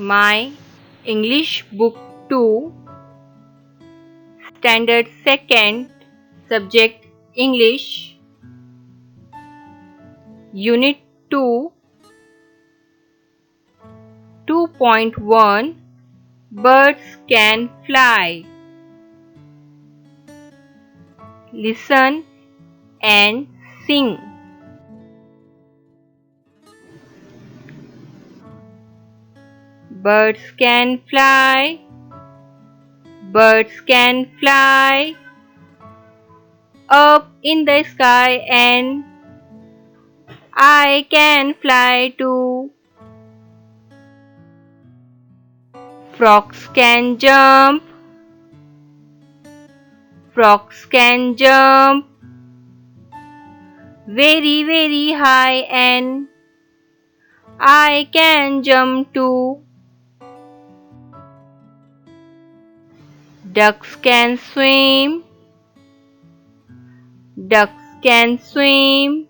My English Book 2, Standard 2nd, Subject English, Unit 2, 2.1 Birds Can Fly. Listen and sing. Birds can fly, birds can fly up in the sky, and I can fly too. Frogs can jump, frogs can jump very, very high, and I can jump too. Ducks can swim, ducks can swim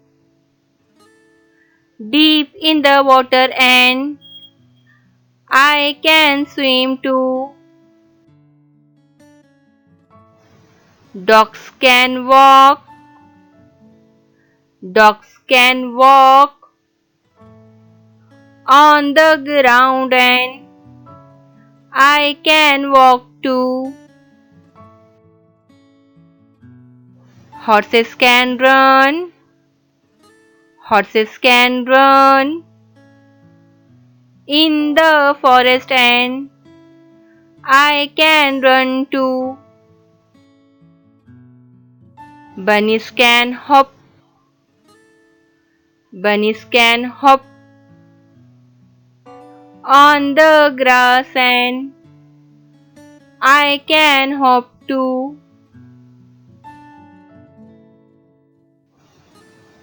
deep in the water, and I can swim too. Dogs can walk, dogs can walk on the ground, and I can walk too. Horses can run, horses can run in the forest, and I can run too. Bunnies can hop, bunnies can hop on the grass, and I can hop too.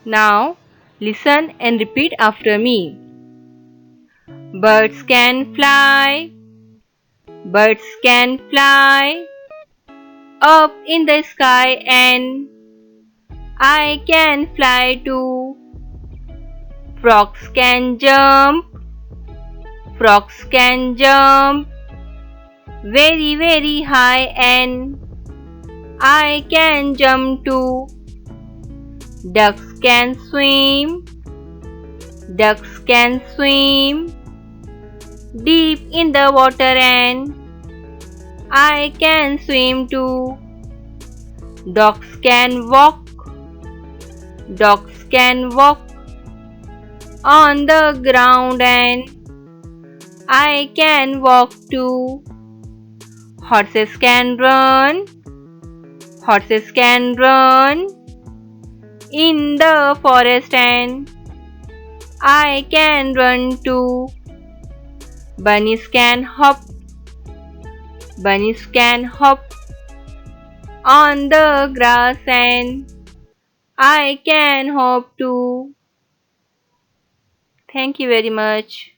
Now listen and repeat after me. Birds can fly, birds can fly up in the sky, and I can fly too. Frogs can jump, frogs can jump very, very high, and I can jump too. Ducks can swim, ducks can swim deep in the water, and I can swim too. Dogs can walk, dogs can walk on the ground, and I can walk too. Horses can run, horses can run in the forest, and I can run too. Bunnies can hop, bunnies can hop on the grass, and I can hop too. Thank you very much.